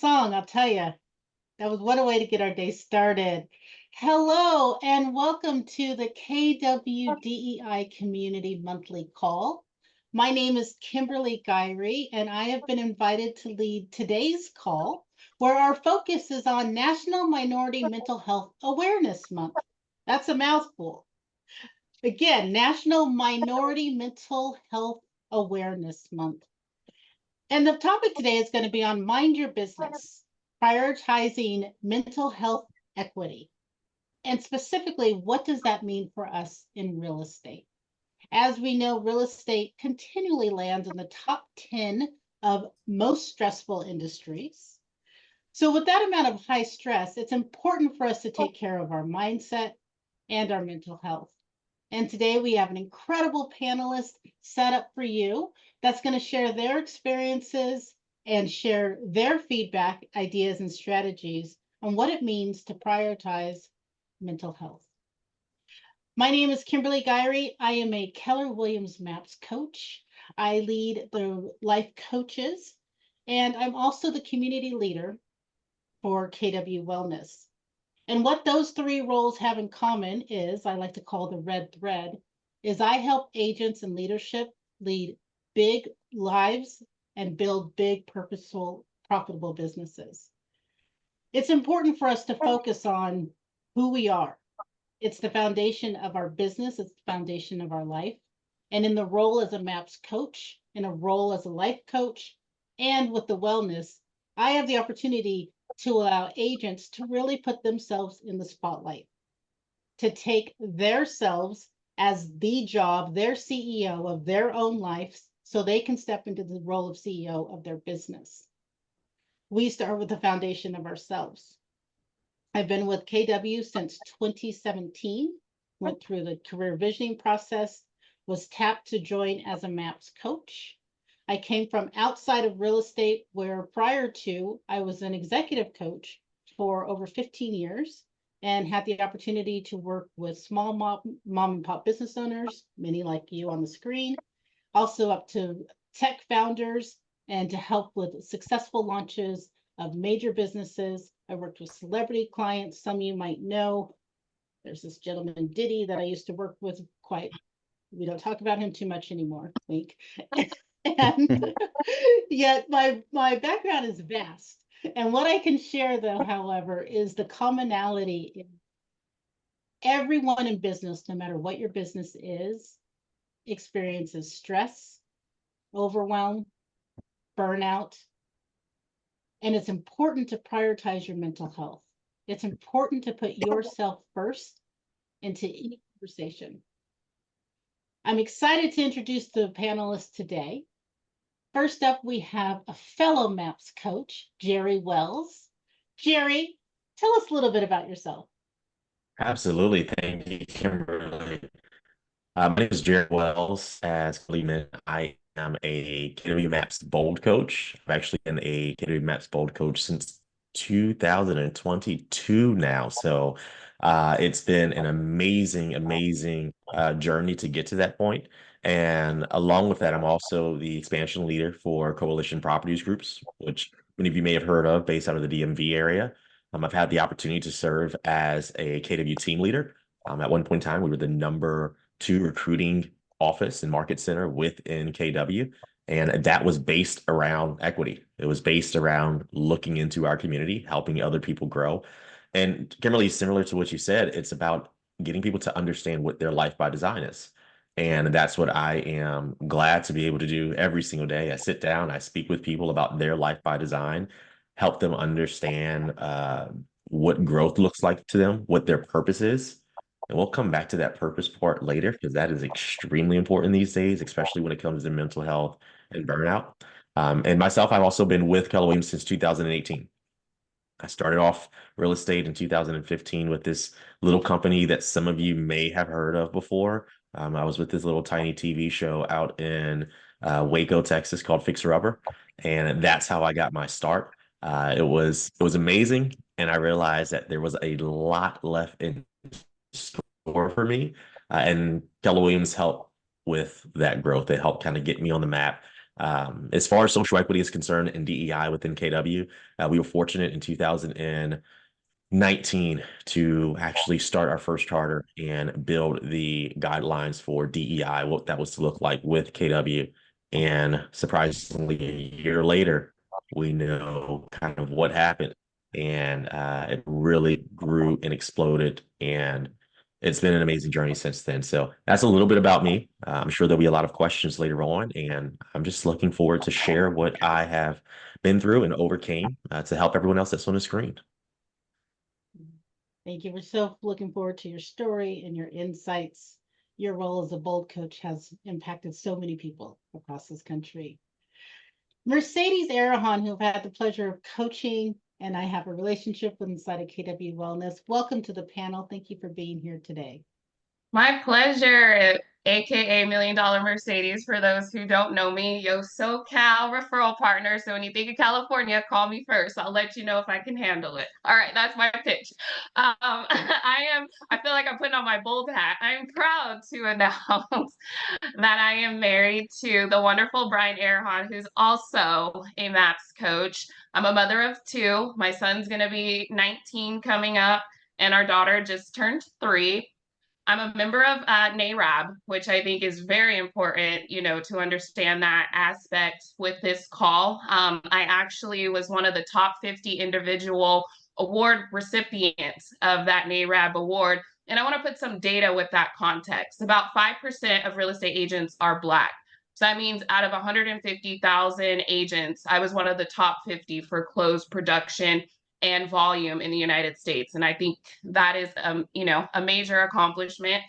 song, I'll tell you. That was what a way to get our day started. Hello, and welcome to the KW DEI Community Monthly Call. My name is Kimberly Gyree, and I have been invited to lead today's call, where our focus is on National Minority Mental Health Awareness Month. That's a mouthful. Again, National Minority Mental Health Awareness Month. And the topic today is going to be on Mind Your Business, prioritizing mental health equity. And specifically, what does that mean for us in real estate? As we know, real estate continually lands in the top 10 of most stressful industries. So with that amount of high stress, it's important for us to take care of our mindset and our mental health. And today we have an incredible panelist set up for you that's going to share their experiences and share their feedback, ideas, and strategies on what it means to prioritize mental health. My name is Kimberly Gyree. I am a Keller Williams MAPS coach. I lead the life coaches, and I'm also the community leader for KW Wellness. And what those three roles have in common is, I like to call the red thread, is I help agents and leadership lead big lives and build big, purposeful, profitable businesses. It's important for us to focus on who we are. It's the foundation of our business. It's the foundation of our life. And in the role as a MAPS coach, in a role as a life coach, and with the wellness, I have the opportunity to allow agents to really put themselves in the spotlight, to take their selves as the job, their CEO of their own life, so they can step into the role of CEO of their business. We start with the foundation of ourselves. I've been with KW since 2017, went through the career visioning process, was tapped to join as a MAPS coach. I came from outside of real estate, where prior to I was an executive coach for over 15 years and had the opportunity to work with small mom and pop business owners, many like you on the screen, also up to tech founders, and to help with successful launches of major businesses. I worked with celebrity clients. Some of you might know. There's this gentleman, Diddy, that I used to work with quite. We don't talk about him too much anymore, wink. And yet my background is vast. And what I can share, though, however, is the commonality in everyone in business, no matter what your business is, experiences stress, overwhelm, burnout. And it's important to prioritize your mental health. It's important to put yourself first into any conversation. I'm excited to introduce the panelists today. First up, we have a fellow MAPS coach, Jerry Wells. Jerry, tell us a little bit about yourself. Absolutely. Thank you, Kimberly. My name is Jared Wells. As Kelly mentioned, I am a KW Maps Bold coach. I've actually been a KW Maps Bold coach since 2022 now. So it's been an amazing journey to get to that point. And along with that, I'm also the expansion leader for Coalition Properties Groups, which many of you may have heard of based out of the DMV area. I've had the opportunity to serve as a KW team leader. At one point in time, we were the #2 recruiting office and market center within KW. And that was based around equity. It was based around looking into our community, helping other people grow. And Kimberly, similar to what you said, it's about getting people to understand what their life by design is. And that's what I am glad to be able to do every single day. I sit down, I speak with people about their life by design, help them understand what growth looks like to them, what their purpose is. And we'll come back to that purpose part later because that is extremely important these days, especially when it comes to mental health and burnout. And myself, I've also been with Keller Williams since 2018. I started off real estate in 2015 with this little company that some of you may have heard of before. I was with this little tiny TV show out in Waco, Texas called Fixer Upper. And that's how I got my start. It was amazing. And I realized that there was a lot left in store for me. And Keller Williams helped with that growth. They helped kind of get me on the map, As far as social equity is concerned in DEI within KW, we were fortunate in 2019 to actually start our first charter and build the guidelines for DEI, what that was to look like with KW. And surprisingly, a year later, we know kind of what happened. And it really grew and exploded. And it's been an amazing journey since then. So that's a little bit about me. I'm sure there'll be a lot of questions later on. And I'm just looking forward to share what I have been through and overcame to help everyone else that's on the screen. Thank you. We're so looking forward to your story and your insights. Your role as a bold coach has impacted so many people across this country. Mercedes Arahan, who I've had the pleasure of coaching and I have a relationship with inside of KW Wellness. Welcome to the panel. Thank you for being here today. My pleasure, aka Million Dollar Mercedes, for those who don't know me, yo SoCal referral partner. So when you think of California, call me first. I'll let you know if I can handle it. All right, that's my pitch. I feel like I'm putting on my bold hat. I'm proud to announce that I am married to the wonderful Brian Erhan, who's also a MAPS coach. I'm a mother of two. My son's gonna be 19 coming up, and our daughter just turned 3. I'm a member of NARAB, which I think is very important, to understand that aspect with this call. I actually was one of the top 50 individual award recipients of that NARAB award. And I want to put some data with that context. About 5% of real estate agents are Black. So that means out of 150,000 agents, I was one of the top 50 for closed production and volume in the United States. And I think that is, a major accomplishment.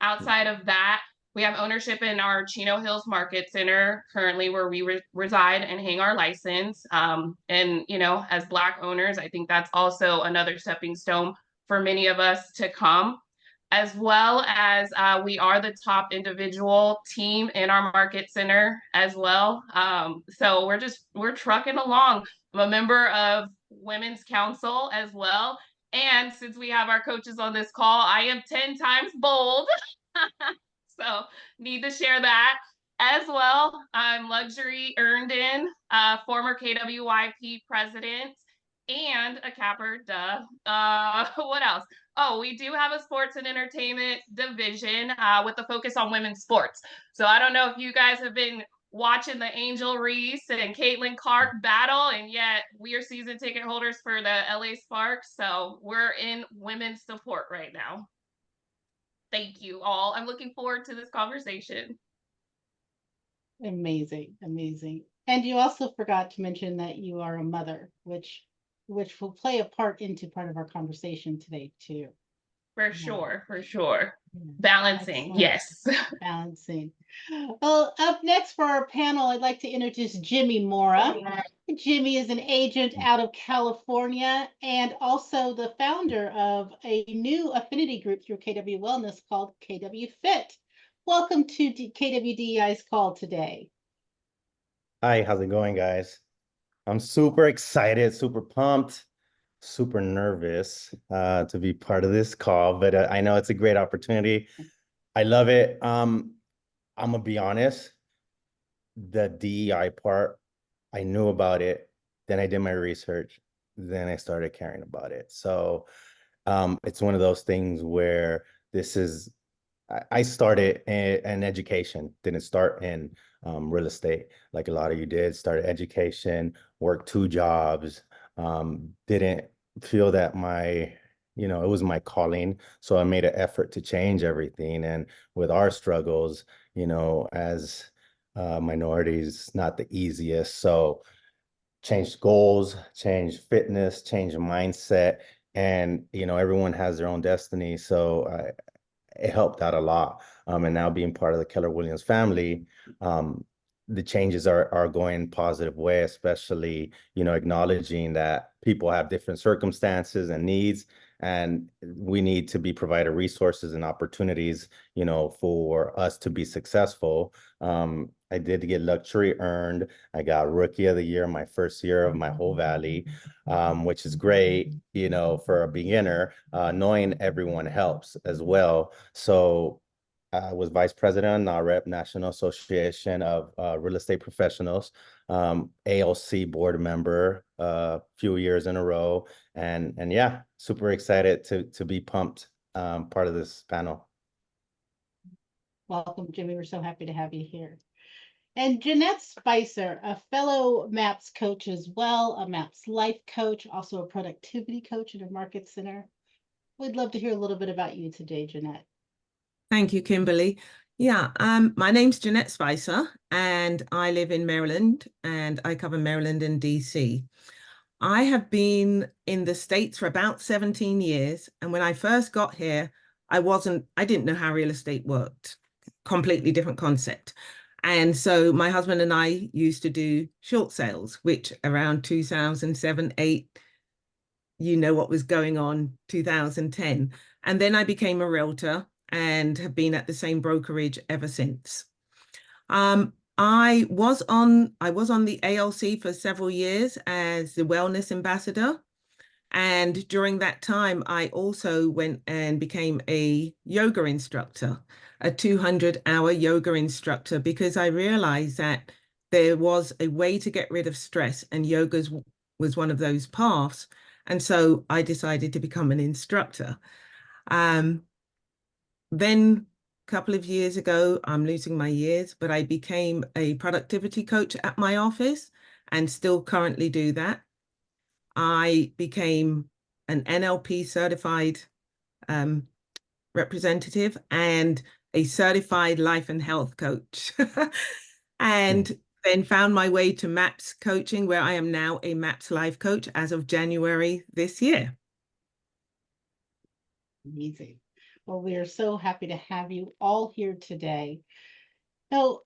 Outside of that, we have ownership in our Chino Hills Market Center currently where we reside and hang our license. And, as Black owners, I think that's also another stepping stone for many of us to come, as well as we are the top individual team in our market center as well. So we're trucking along. I'm a member of Women's Council as well. And since we have our coaches on this call, I am 10 times bold. So need to share that as well. I'm luxury earned in, former KWYP president and a capper, duh. What else? Oh, we do have a sports and entertainment division with a focus on women's sports. So I don't know if you guys have been watching the Angel Reese and Caitlin Clark battle, and yet we are season ticket holders for the LA Sparks. So we're in women's support right now. Thank you all. I'm looking forward to this conversation. Amazing, amazing. And you also forgot to mention that you are a mother, which will play a part of our conversation today too. For sure. Balancing, yes. Balancing. Well, up next for our panel, I'd like to introduce Jimmy Mora. Jimmy is an agent out of California and also the founder of a new affinity group through KW Wellness called KW Fit. Welcome to KW DEI's call today. Hi, how's it going, guys? I'm super excited, super pumped, super nervous to be part of this call, but I know it's a great opportunity. I love it. I'm gonna be honest, the DEI part, I knew about it, then I did my research, then I started caring about it. So it's one of those things where I started in education, didn't start in real estate like a lot of you did. Started education, worked 2 jobs, didn't feel that it was my calling. So I made an effort to change everything. And with our struggles, as minorities, not the easiest. So changed goals, changed fitness, changed mindset. And, everyone has their own destiny. So it helped out a lot. And now being part of the Keller Williams family, the changes are going positive way, especially, acknowledging that people have different circumstances and needs, and we need to be provided resources and opportunities, for us to be successful. I did get luxury earned. I got Rookie of the Year my first year of my whole valley, which is great, for a beginner. Knowing everyone helps as well. So was vice president, now rep National Association of Real Estate Professionals, ALC board member a few years in a row. And yeah, super excited to be pumped part of this panel. Welcome, Jimmy. We're so happy to have you here. And Jeanette Spicer, a fellow MAPS coach as well, a MAPS life coach, also a productivity coach at a market center. We'd love to hear a little bit about you today, Jeanette. Thank you, Kimberly. Yeah, my name's Jeanette Spicer, and I live in Maryland, and I cover Maryland and DC. I have been in the States for about 17 years, and when I first got here, I didn't know how real estate worked. Completely different concept. And so my husband and I used to do short sales, which around 2007, 8, you know what was going on, 2010. And then I became a realtor and have been at the same brokerage ever since. I was on the ALC for several years as the wellness ambassador. And during that time, I also went and became a yoga instructor, a 200-hour yoga instructor, because I realized that there was a way to get rid of stress, and yoga was one of those paths. And so I decided to become an instructor. Then a couple of years ago, I'm losing my years, but I became a productivity coach at my office and still currently do that. I became an NLP certified representative and a certified life and health coach. And then found my way to MAPS coaching, where I am now a MAPS life coach as of January this year. Amazing. Well, we are so happy to have you all here today. So,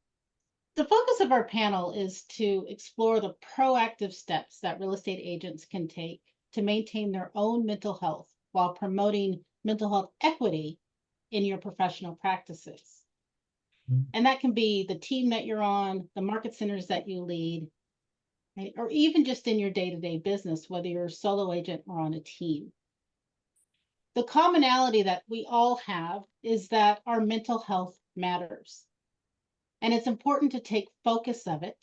the focus of our panel is to explore the proactive steps that real estate agents can take to maintain their own mental health while promoting mental health equity in your professional practices. And that can be the team that you're on, the market centers that you lead, right? Or even just in your day-to-day business, whether you're a solo agent or on a team. The commonality that we all have is that our mental health matters. And it's important to take focus of it,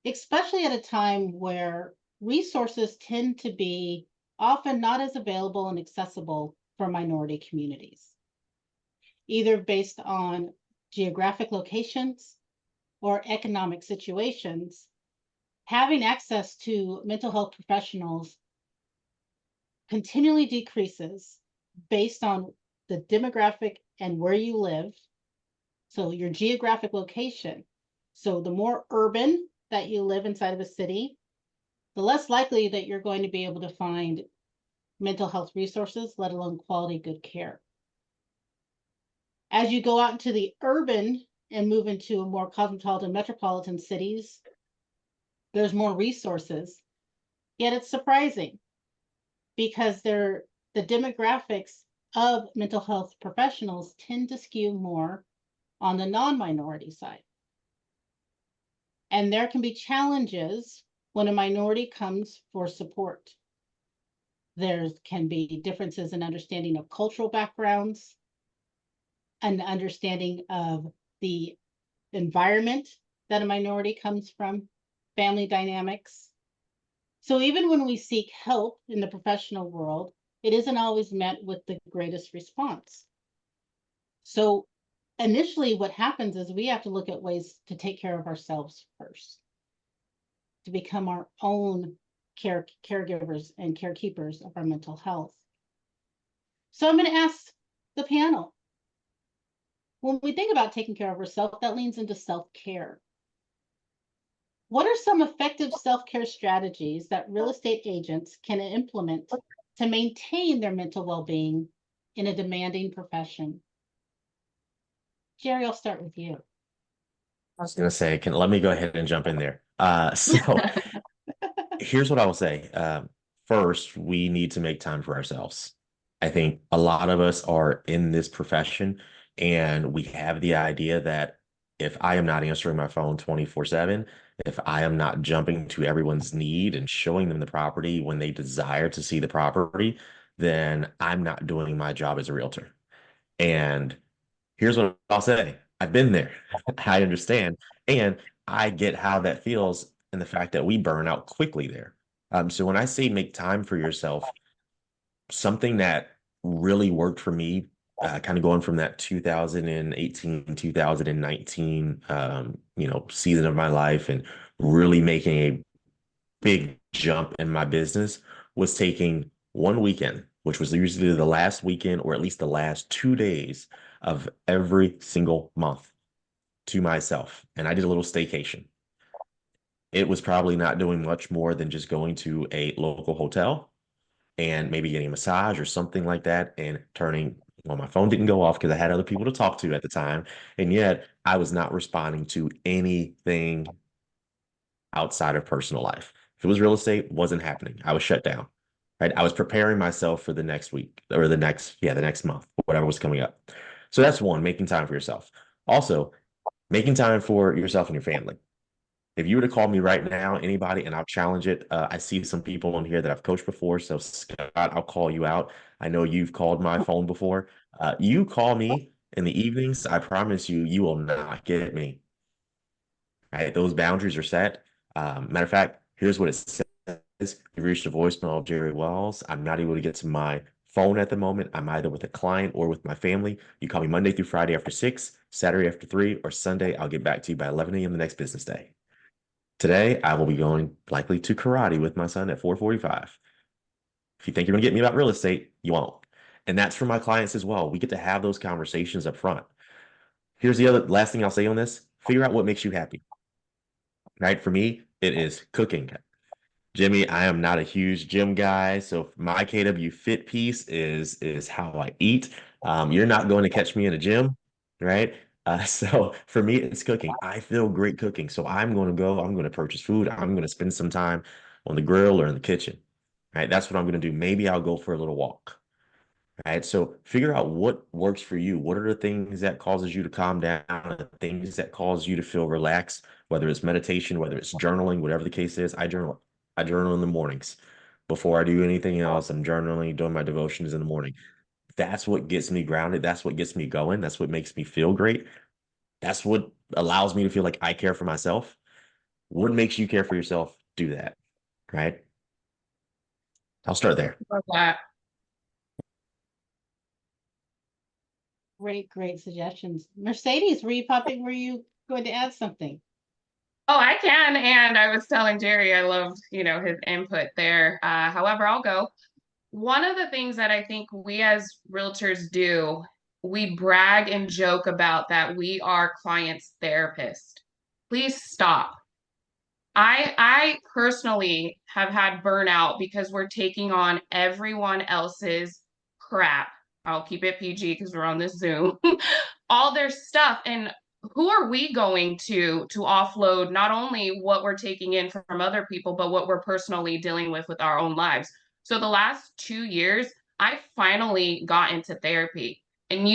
especially at a time where resources tend to be often not as available and accessible for minority communities, either based on geographic locations or economic situations. Having access to mental health professionals continually decreases based on the demographic and where you live. So your geographic location. So the more urban that you live inside of a city, the less likely that you're going to be able to find mental health resources, let alone quality good care. As you go out into the urban and move into a more cosmopolitan metropolitan cities, there's more resources. Yet it's surprising because the demographics of mental health professionals tend to skew more on the non-minority side. And there can be challenges when a minority comes for support. There can be differences in understanding of cultural backgrounds, an understanding of the environment that a minority comes from, family dynamics. So even when we seek help in the professional world, it isn't always met with the greatest response. So initially what happens is we have to look at ways to take care of ourselves first, to become our own caregivers and carekeepers of our mental health. So I'm going to ask the panel, when we think about taking care of ourselves, that leans into self-care. What are some effective self-care strategies that real estate agents can implement to maintain their mental well-being in a demanding profession? Jerry, I'll start with you. I was going to say, let me go ahead and jump in there. So here's what I will say. First, we need to make time for ourselves. I think a lot of us are in this profession and we have the idea that if I am not answering my phone 24/7, if I am not jumping to everyone's need and showing them the property when they desire to see the property, then I'm not doing my job as a realtor. And Here's what I'll say. I've been there. I understand. And I get how that feels and the fact that we burn out quickly there. So when I say make time for yourself, something that really worked for me, kind of going from that 2018, 2019, season of my life and really making a big jump in my business was taking one weekend, which was usually the last weekend or at least the last 2 days of every single month to myself. And I did a little staycation. It was probably not doing much more than just going to a local hotel and maybe getting a massage or something like that and turning, well, my phone didn't go off because I had other people to talk to at the time. And yet I was not responding to anything outside of personal life. If it was real estate, wasn't happening. I was shut down. Right. I was preparing myself for the next week or the next month, whatever was coming up. So that's one, making time for yourself. Also, making time for yourself and your family. If you were to call me right now, anybody, and I'll challenge it. I see some people on here that I've coached before. So Scott, I'll call you out. I know you've called my phone before. You call me in the evenings. I promise you, you will not get me. Right? Those boundaries are set. Matter of fact, here's what it says. You've reached the voicemail of Jerry Wells. I'm not able to get to my phone at the moment. I'm either with a client or with my family. You call me Monday through Friday after 6, Saturday after 3, or Sunday. I'll get back to you by 11 a.m. the next business day. Today, I will be going likely to karate with my son at 4:45. If you think you're going to get me about real estate, you won't. And that's for my clients as well. We get to have those conversations up front. Here's the other last thing I'll say on this. Figure out what makes you happy. Right? For me, it is cooking. Jimmy, I am not a huge gym guy, so my KW Fit piece is how I eat. You're not going to catch me in a gym, right? So for me, it's cooking. I feel great cooking, so I'm going to go. I'm going to purchase food. I'm going to spend some time on the grill or in the kitchen, right? That's what I'm going to do. Maybe I'll go for a little walk, right? So figure out what works for you. What are the things that causes you to calm down, the things that cause you to feel relaxed, whether it's meditation, whether it's journaling, whatever the case is. I journal. I journal in the mornings. Before I do anything else, I'm journaling, doing my devotions in the morning. That's what gets me grounded. That's what gets me going. That's what makes me feel great. That's what allows me to feel like I care for myself. What makes you care for yourself? Do that, right? I'll start there. Love that. Great suggestions. Mercedes, were you going to add something? Oh, I can. And I was telling Jerry I loved, his input there. However, I'll go. One of the things that I think we as realtors do, we brag and joke about that we are clients' therapist. Please stop. I personally have had burnout because we're taking on everyone else's crap. I'll keep it PG because we're on this Zoom. All their stuff. And who are we going to offload not only what we're taking in from other people, but what we're personally dealing with our own lives? So the last 2 years, I finally got into therapy. And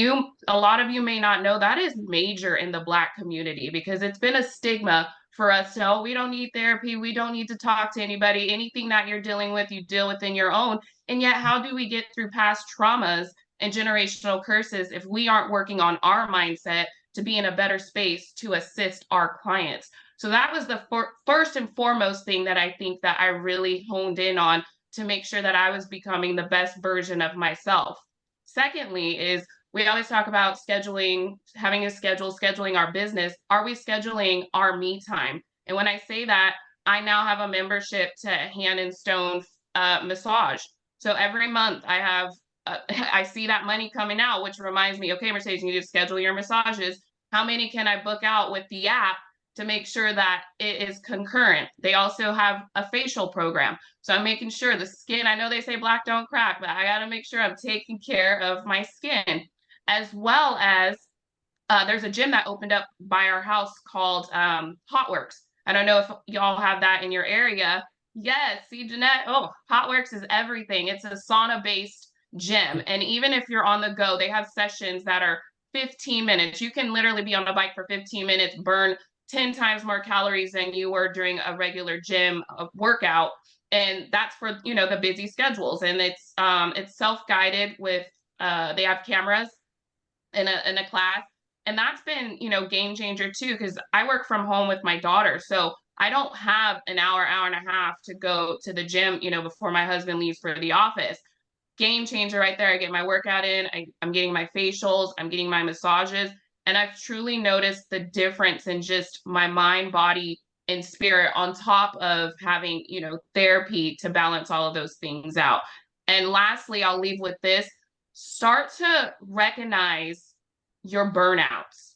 a lot of you may not know that is major in the Black community because it's been a stigma for us. No, we don't need therapy. We don't need to talk to anybody. Anything that you're dealing with, you deal with in your own. And yet, how do we get through past traumas and generational curses if we aren't working on our mindset to be in a better space to assist our clients? So that was the first and foremost thing that I think that I really honed in on to make sure that I was becoming the best version of myself. Secondly is we always talk about scheduling, having a schedule, scheduling our business. Are we scheduling our me time? And when I say that, I now have a membership to Hand and Stone massage. So every month I have, I see that money coming out, which reminds me, okay, Mercedes, you need to schedule your massages. How many can I book out with the app to make sure that it is concurrent? They also have a facial program. So I'm making sure the skin, I know they say black don't crack, but I got to make sure I'm taking care of my skin, as well as there's a gym that opened up by our house called Hotworks. I don't know if y'all have that in your area. Yes, see, Jeanette, Hotworks is everything. It's a sauna-based gym. And even if you're on the go, they have sessions that are 15 minutes. You can literally be on a bike for 15 minutes, burn 10 times more calories than you were during a regular gym workout. And that's for, the busy schedules. And it's self-guided with, they have cameras in a class. And that's been, game changer too, because I work from home with my daughter. So I don't have an hour, hour and a half to go to the gym, before my husband leaves for the office. Game changer right there. I get my workout in, I'm getting my facials, I'm getting my massages. And I've truly noticed the difference in just my mind, body, and spirit on top of having, therapy to balance all of those things out. And lastly, I'll leave with this: start to recognize your burnouts.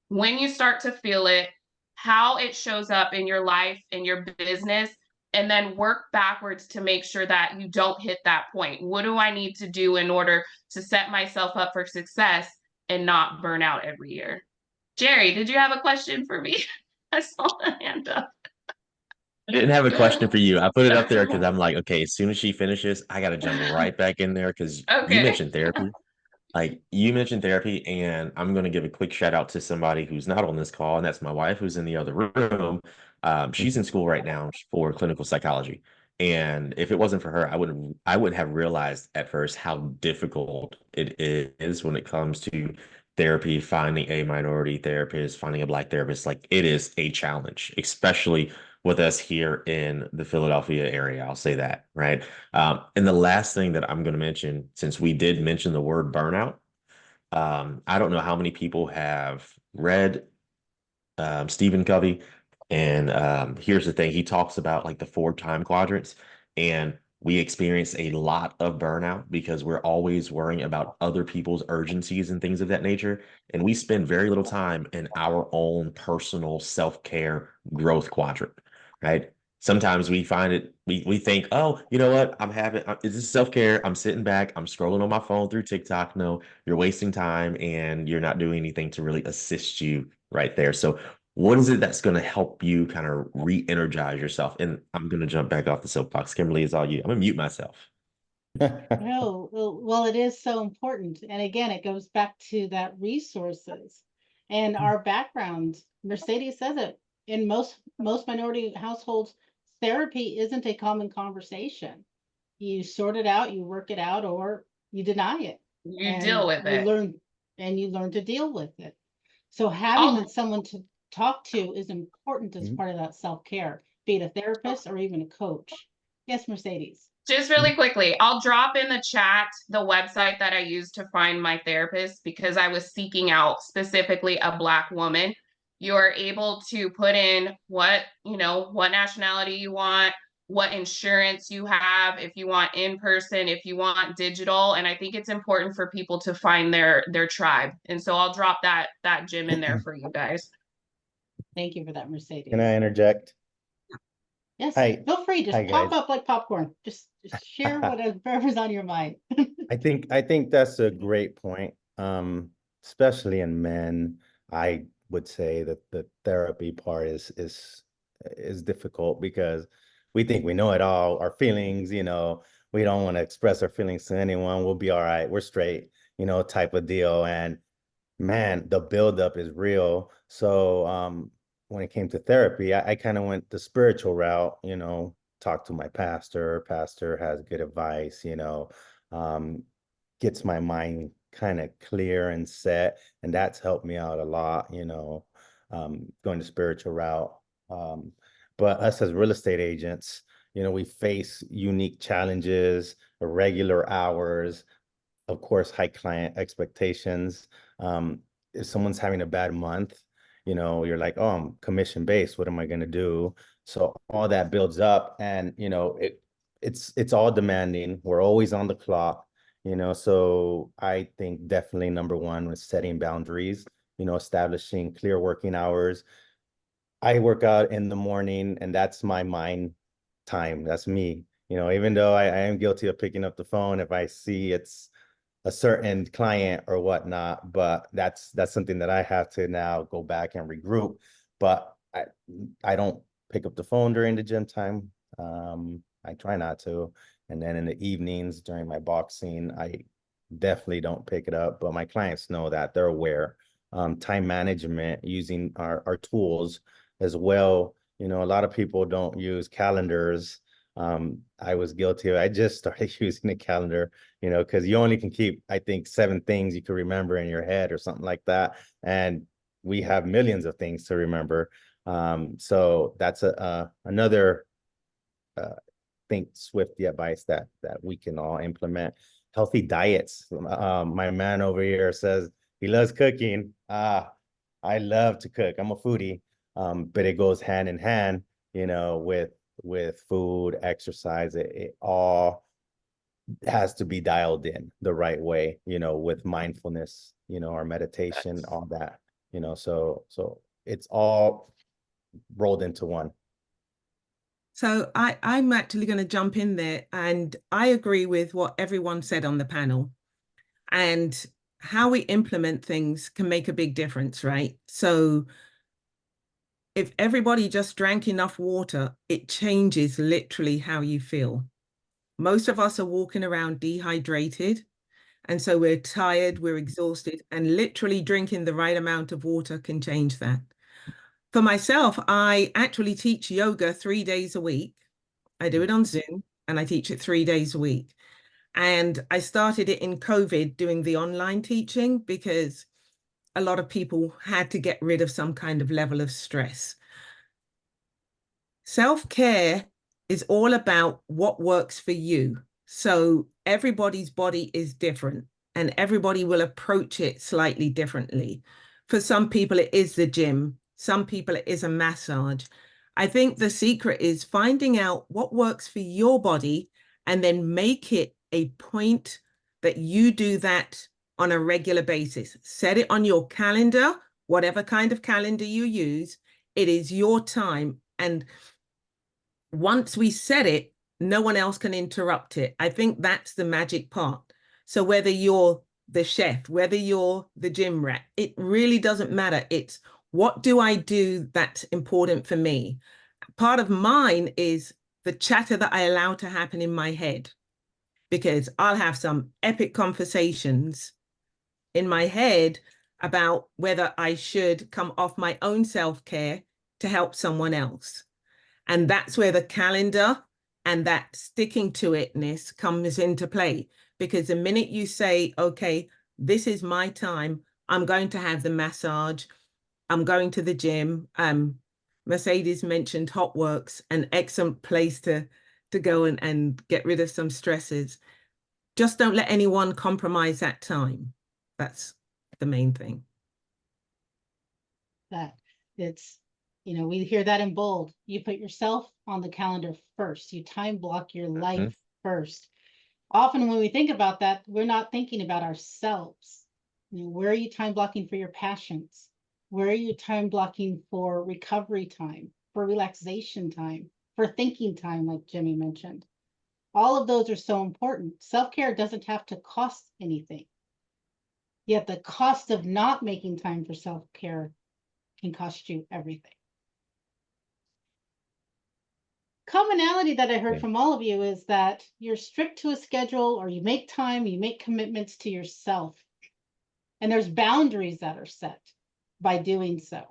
When you start to feel it, how it shows up in your life, in your business, and then work backwards to make sure that you don't hit that point. What do I need to do in order to set myself up for success and not burn out every year? Jerry, did you have a question for me? I saw a hand up. I didn't have a question for you. I put it up there because I'm like, okay, as soon as she finishes, I got to jump right back in there because you Okay. mentioned therapy. Like you mentioned therapy, and I'm going to give a quick shout out to somebody who's not on this call, and that's my wife who's in the other room. She's in school right now for clinical psychology. And if it wasn't for her, I wouldn't have realized at first how difficult it is when it comes to therapy, finding a minority therapist, finding a Black therapist. Like it is a challenge, especially with us here in the Philadelphia area. I'll say that, right? And the last thing that I'm going to mention, since we did mention the word burnout, I don't know how many people have read Stephen Covey. And here's the thing, he talks about like the 4 time quadrants. And we experience a lot of burnout because we're always worrying about other people's urgencies and things of that nature. And we spend very little time in our own personal self-care growth quadrant, right? Sometimes we find it, we think, oh, you know what? Is this self-care? I'm sitting back, I'm scrolling on my phone through TikTok. No, you're wasting time and you're not doing anything to really assist you right there. So what is it that's going to help you kind of re-energize yourself? And I'm going to jump back off the soapbox. Kimberly, it's all you. I'm going to mute myself. No, well, it is so important. And again, it goes back to that resources and our background. Mercedes says it. In most minority households, therapy isn't a common conversation. You sort it out, you work it out, or you deny it. You deal with it. You learn to deal with it. So having someone to talk to is important as part of that self-care, be it a therapist or even a coach. Yes, Mercedes. Just really quickly, I'll drop in the chat the website that I used to find my therapist because I was seeking out specifically a Black woman. You're able to put in what nationality you want, what insurance you have, if you want in person, if you want digital. And I think it's important for people to find their tribe. And so I'll drop that gym in there for you guys. Thank you for that, Mercedes. Can I interject? Yes, Hi. feel free. Just Hi, pop guys. up like popcorn. Just share whatever's on your mind. I think that's a great point. Especially in men, I would say that the therapy part is difficult because we think we know it all, our feelings, we don't want to express our feelings to anyone. We'll be all right, we're straight, type of deal. And man, the buildup is real. So when it came to therapy, I kind of went the spiritual route, talked to my pastor. Pastor has good advice, gets my mind kind of clear and set. And that's helped me out a lot, going the spiritual route. But us as real estate agents, we face unique challenges, irregular hours, of course, high client expectations. If someone's having a bad month, you're like, oh, I'm commission based. What am I going to do? So all that builds up, and it's all demanding. We're always on the clock, So I think definitely number one was setting boundaries. Establishing clear working hours. I work out in the morning, and that's my mind time. That's me. Even though I am guilty of picking up the phone if I see it's a certain client or whatnot, but that's something that I have to now go back and regroup. But I don't pick up the phone during the gym time. I try not to. And then in the evenings during my boxing, I definitely don't pick it up. But my clients know that, they're aware. Time management, using our tools as well. A lot of people don't use calendars I was guilty of. I just started using the calendar, because you only can keep, I think, 7 things you can remember in your head or something like that. And we have millions of things to remember. So that's another think swift advice that we can all implement. Healthy diets. My man over here says he loves cooking. I love to cook. I'm a foodie. But it goes hand in hand, with food, exercise. It all has to be dialed in the right way, with mindfulness, or meditation, all that, so it's all rolled into one. So I'm actually going to jump in there, and I agree with what everyone said on the panel. And how we implement things can make a big difference, right? So if everybody just drank enough water, it changes literally how you feel. Most of us are walking around dehydrated, and so we're tired, we're exhausted, and literally drinking the right amount of water can change that. For myself, I actually teach yoga 3 days a week. I do it on Zoom, and I teach it 3 days a week. And I started it in COVID doing the online teaching because a lot of people had to get rid of some kind of level of stress. Self-care is all about what works for you. So everybody's body is different and everybody will approach it slightly differently. For some people, it is the gym. Some people, it is a massage. I think the secret is finding out what works for your body and then make it a point that you do that on a regular basis. Set it on your calendar, whatever kind of calendar you use. It is your time. And once we set it, no one else can interrupt it. I think that's the magic part. So whether you're the chef, whether you're the gym rat, it really doesn't matter. It's what do I do that's important for me? Part of mine is the chatter that I allow to happen in my head, because I'll have some epic conversations in my head about whether I should come off my own self-care to help someone else. And that's where the calendar and that sticking to itness comes into play. Because the minute you say, okay, this is my time, I'm going to have the massage, I'm going to the gym. Mercedes mentioned HotWorks, an excellent place to go and get rid of some stresses. Just don't let anyone compromise that time. That's the main thing. That it's, we hear that in bold. You put yourself on the calendar first. You time block your life first. Often when we think about that, we're not thinking about ourselves. Where are you time blocking for your passions? Where are you time blocking for recovery time, for relaxation time, for thinking time, like Jimmy mentioned? All of those are so important. Self-care doesn't have to cost anything. Yet the cost of not making time for self-care can cost you everything. Commonality that I heard from all of you is that you're strict to a schedule, or you make time, you make commitments to yourself. And there's boundaries that are set by doing so.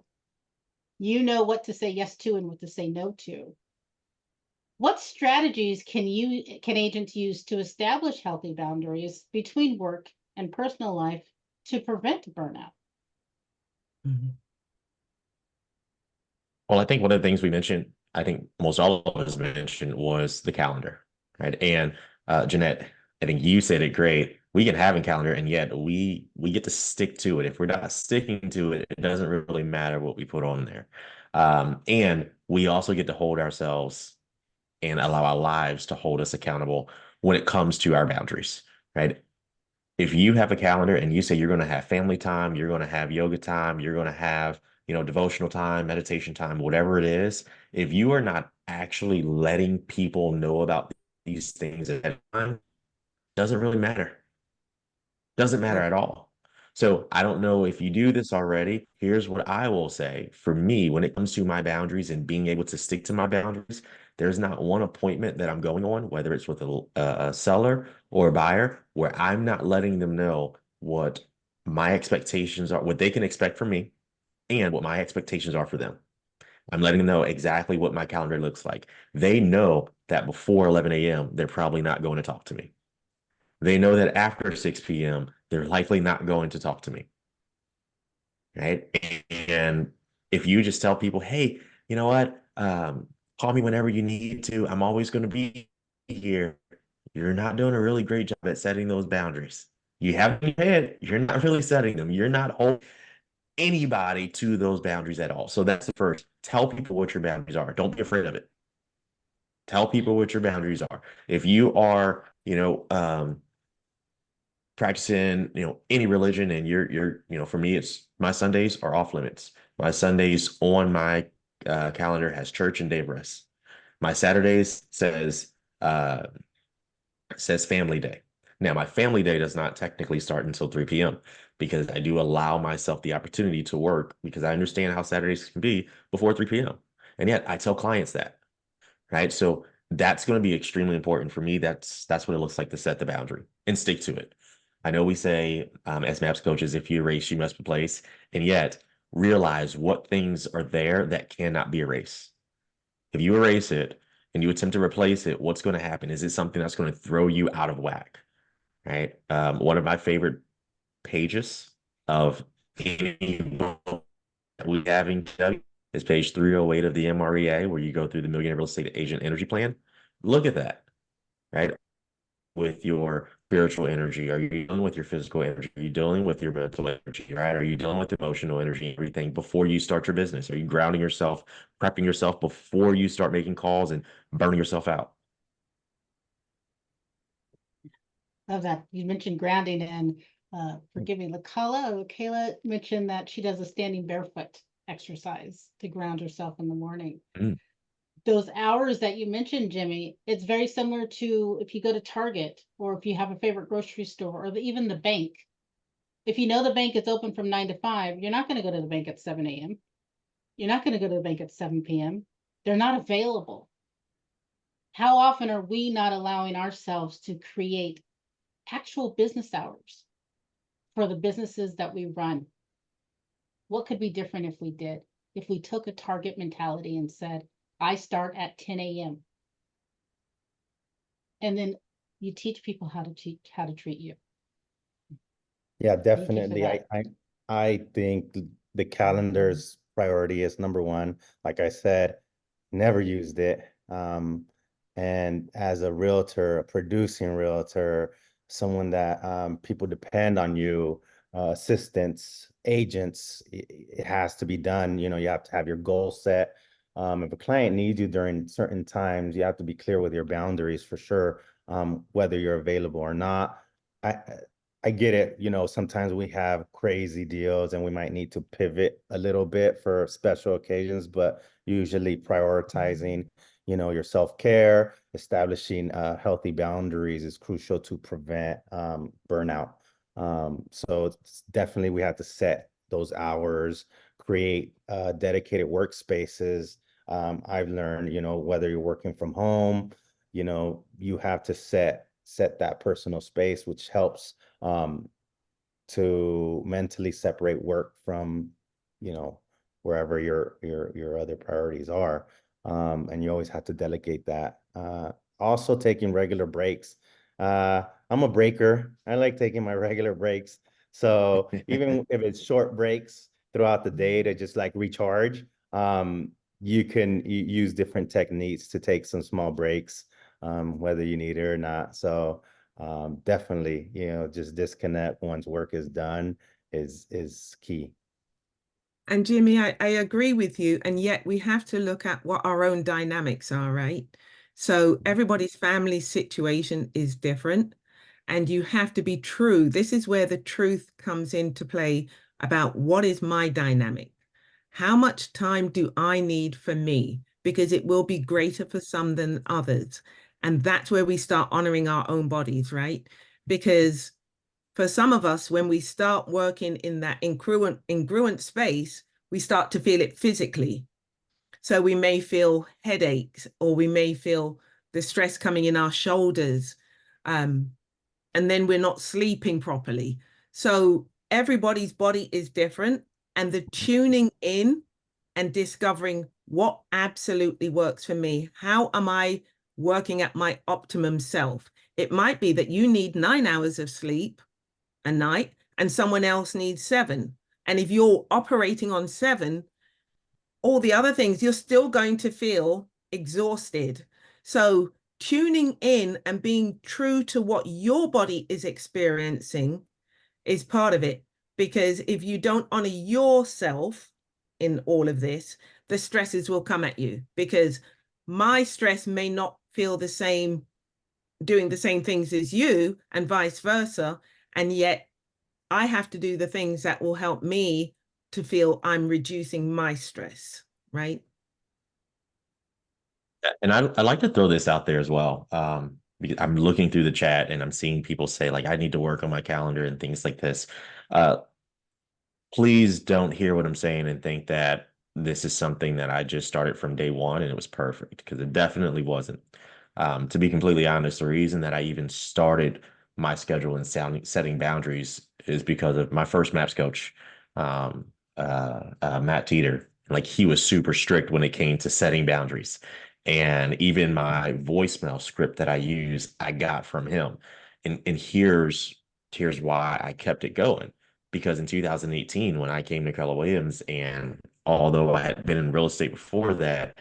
You know what to say yes to and what to say no to. What strategies can agents use to establish healthy boundaries between work and personal life to prevent burnout? Well, I think one of the things we mentioned, I think most all of us mentioned, was the calendar, right? And Jeanette, I think you said it great. We can have a calendar, and yet we get to stick to it. If we're not sticking to it, it doesn't really matter what we put on there. And we also get to hold ourselves and allow our lives to hold us accountable when it comes to our boundaries, right? If you have a calendar and you say you're going to have family time, you're going to have yoga time, you're going to have, devotional time, meditation time, whatever it is, if you are not actually letting people know about these things at that time, doesn't really matter. Doesn't matter at all. So I don't know if you do this already. Here's what I will say. For me, when it comes to my boundaries and being able to stick to my boundaries, there's not one appointment that I'm going on, whether it's with a seller or a buyer, where I'm not letting them know what my expectations are, what they can expect from me, and what my expectations are for them. I'm letting them know exactly what my calendar looks like. They know that before 11 a.m., they're probably not going to talk to me. They know that after 6 p.m., they're likely not going to talk to me. Right. And if you just tell people, hey, you know what? Call me whenever you need to. I'm always going to be here. You're not doing a really great job at setting those boundaries. You have in your head, you're not really setting them. You're not holding anybody to those boundaries at all. So that's the first. Tell people what your boundaries are. Don't be afraid of it. Tell people what your boundaries are. If you are, practicing, any religion, and for me, it's my Sundays are off limits. My Sundays on my calendar has church and day of rest. My Saturdays says family day. Now, my family day does not technically start until 3 p.m. because I do allow myself the opportunity to work because I understand how Saturdays can be before 3 p.m. And yet I tell clients that, right? So that's going to be extremely important for me. That's what it looks like to set the boundary and stick to it. I know we say as MAPS coaches, if you erase, you must replace, and yet realize what things are there that cannot be erased. If you erase it and you attempt to replace it, what's going to happen? Is it something that's going to throw you out of whack? Right? One of my favorite pages of any book that we have in KW is page 308 of the MREA, where you go through the Millionaire Real Estate Agent Energy Plan. Look at that, right? With your spiritual energy? Are you dealing with your physical energy? Are you dealing with your mental energy, right? Are you dealing with emotional energy, everything before you start your business? Are you grounding yourself, prepping yourself before you start making calls and burning yourself out? Love that. You mentioned grounding, and forgive me, Kayla mentioned that she does a standing barefoot exercise to ground herself in the morning. Mm. Those hours that you mentioned, Jimmy, it's very similar to if you go to Target or if you have a favorite grocery store or even the bank. If you know the bank is open from 9 to 5, you're not going to go to the bank at 7 a.m. You're not going to go to the bank at 7 p.m. They're not available. How often are we not allowing ourselves to create actual business hours for the businesses that we run? What could be different if we did? If we took a Target mentality and said, I start at 10 a.m. and then you teach people how to treat you. Yeah, Thank you for definitely. that. I think the calendar's priority is number one. Like I said, never used it. And as a realtor, a producing realtor, someone that people depend on you, assistants, agents, it has to be done. You know, you have to have your goal set. If a client needs you during certain times, you have to be clear with your boundaries for sure, whether you're available or not. I, I get it. You know, sometimes we have crazy deals and we might need to pivot a little bit for special occasions, but usually prioritizing, you know, your self-care, establishing healthy boundaries is crucial to prevent burnout. So it's definitely we have to set those hours, create dedicated workspaces. I've learned, you know, whether you're working from home, you know, you have to set that personal space, which helps to mentally separate work from, you know, wherever your other priorities are. And you always have to delegate that. Also taking regular breaks. I'm a breaker. I like taking my regular breaks. So even if it's short breaks throughout the day to just like recharge, you can use different techniques to take some small breaks, whether you need it or not. So definitely, you know, just disconnect once work is done is key. And Jimmy, I agree with you. And yet we have to look at what our own dynamics are, right? So everybody's family situation is different. And you have to be true. This is where the truth comes into play about what is my dynamic? How much time do I need for me? Because it will be greater for some than others. And that's where we start honoring our own bodies, right? Because for some of us, when we start working in that incongruent space, we start to feel it physically. So we may feel headaches, or we may feel the stress coming in our shoulders. And then we're not sleeping properly. So everybody's body is different. And the tuning in and discovering what absolutely works for me? How am I working at my optimum self? It might be that you need 9 hours of sleep a night and someone else needs 7. And if you're operating on 7, all the other things, you're still going to feel exhausted. So tuning in and being true to what your body is experiencing is part of it. Because if you don't honor yourself in all of this, the stresses will come at you. Because my stress may not feel the same doing the same things as you and vice versa. And yet I have to do the things that will help me to feel I'm reducing my stress, right? And I like to throw this out there as well. Because I'm looking through the chat and I'm seeing people say, like, I need to work on my calendar and things like this. Uh, please don't hear what I'm saying and think that this is something that I just started from day one and it was perfect, because it definitely wasn't. To be completely honest, the reason that I even started my schedule and setting boundaries is because of my first MAPS coach, Matt Teeter. Like, he was super strict when it came to setting boundaries. And even my voicemail script that I use, I got from him. And here's why I kept it going. Because in 2018, when I came to Keller Williams, and although I had been in real estate before that,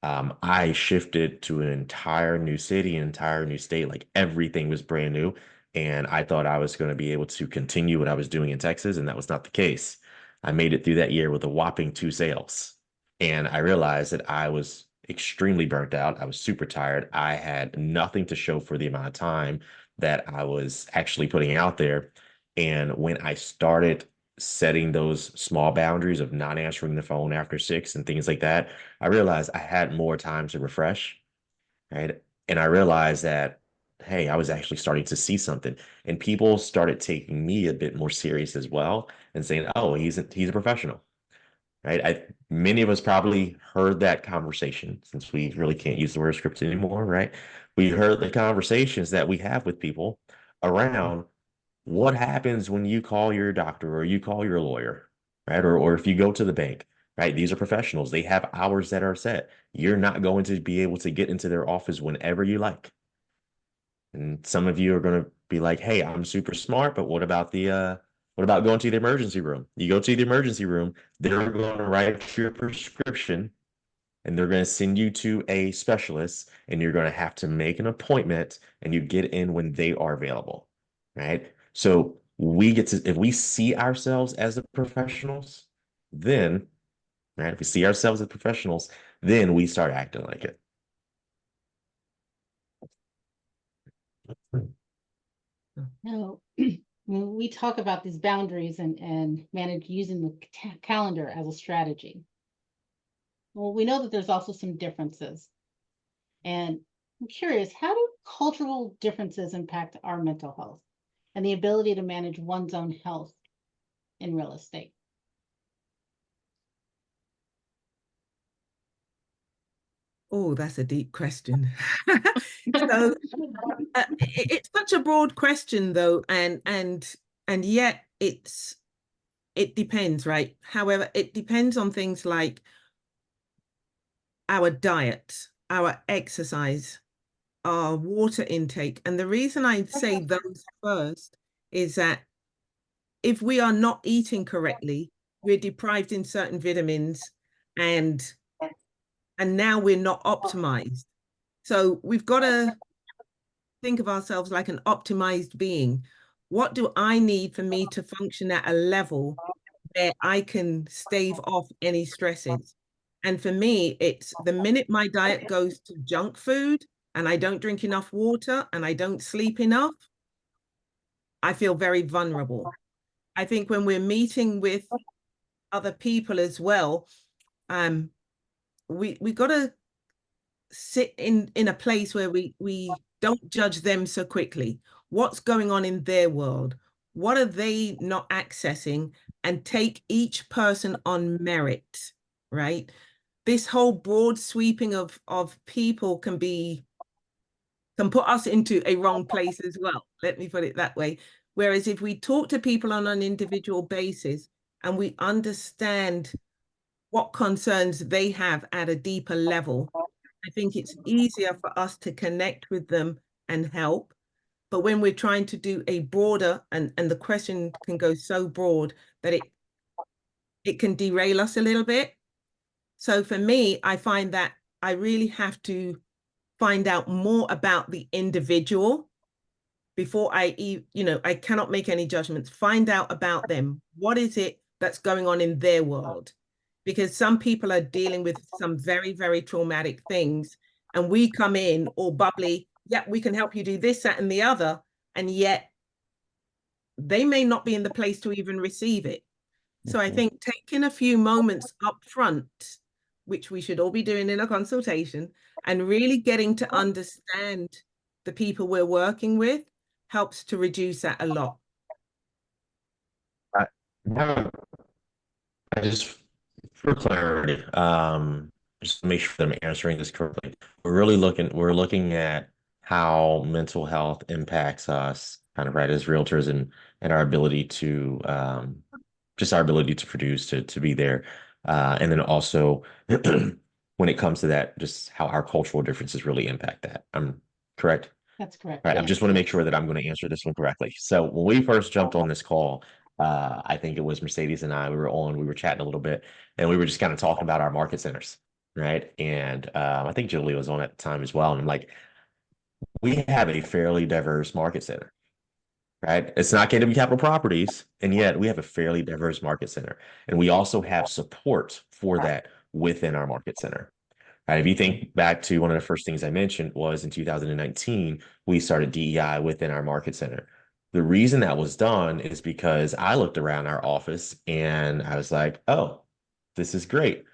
I shifted to an entire new city, an entire new state. Like, everything was brand new. And I thought I was going to be able to continue what I was doing in Texas, and that was not the case. I made it through that year with a whopping 2 sales. And I realized that I was extremely burnt out. I was super tired. I had nothing to show for the amount of time that I was actually putting out there. And when I started setting those small boundaries of not answering the phone after 6 and things like that, I realized I had more time to refresh, right? And I realized that, hey, I was actually starting to see something, and people started taking me a bit more serious as well, and saying, "Oh, he's a professional." Right? Many of us probably heard that conversation, since we really can't use the word script anymore, right? We heard the conversations that we have with people around what happens when you call your doctor or you call your lawyer, right? Or if you go to the bank, right? These are professionals. They have hours that are set. You're not going to be able to get into their office whenever you like. And some of you are going to be like, "Hey, I'm super smart, but what about going to the emergency room?" You go to the emergency room, they're going to write you a prescription, and they're going to send you to a specialist, and you're going to have to make an appointment, and you get in when they are available, right? So we get to, if we see ourselves as the professionals, then, right, if we see ourselves as professionals, then we start acting like it. No, when we talk about these boundaries and manage using the calendar as a strategy. Well, we know that there's also some differences. And I'm curious, how do cultural differences impact our mental health and the ability to manage one's own health in real estate? Oh, that's a deep question. So it's such a broad question, though, and yet it depends, right? However, it depends on things like our diet, our exercise, our water intake. And the reason I say those first is that if we are not eating correctly, we're deprived in certain vitamins, and now we're not optimized. So we've got to think of ourselves like an optimized being. What do I need for me to function at a level where I can stave off any stresses? And for me, it's the minute my diet goes to junk food and I don't drink enough water and I don't sleep enough, I feel very vulnerable. I think when we're meeting with other people as well, we got to sit in a place where we don't judge them so quickly. What's going on in their world? What are they not accessing? And take each person on merit, right? This whole broad sweeping of people can put us into a wrong place as well. Let me put it that way. Whereas if we talk to people on an individual basis and we understand what concerns they have at a deeper level. I think it's easier for us to connect with them and help. But when we're trying to do a broader, and the question can go so broad that it can derail us a little bit. So for me, I find that I really have to find out more about the individual before I cannot make any judgments. Find out about them. What is it that's going on in their world? Because some people are dealing with some very, very traumatic things, and we come in all bubbly, yeah, we can help you do this, that, and the other, and yet they may not be in the place to even receive it. So I think taking a few moments up front, which we should all be doing in a consultation, and really getting to understand the people we're working with helps to reduce that a lot. Now, I just for clarity, just to make sure that I'm answering this correctly. We're looking at how mental health impacts us, kind of right as realtors, and our ability to just our ability to produce, to be there. And then also when it comes to that, just how our cultural differences really impact that. I'm correct? That's correct. Right. I Yes. just want to make sure that I'm going to answer this one correctly. So when we first jumped on this call, I think it was Mercedes and I, we were chatting a little bit, and we were just kind of talking about our market centers, right? And I think Julie was on at the time as well. And I'm like, we have a fairly diverse market center, right? It's not KW Capital Properties, and yet we have a fairly diverse market center. And we also have support for that within our market center. Right, if you think back to one of the first things I mentioned was in 2019, we started DEI within our market center. The reason that was done is because I looked around our office and I was like, oh, this is great.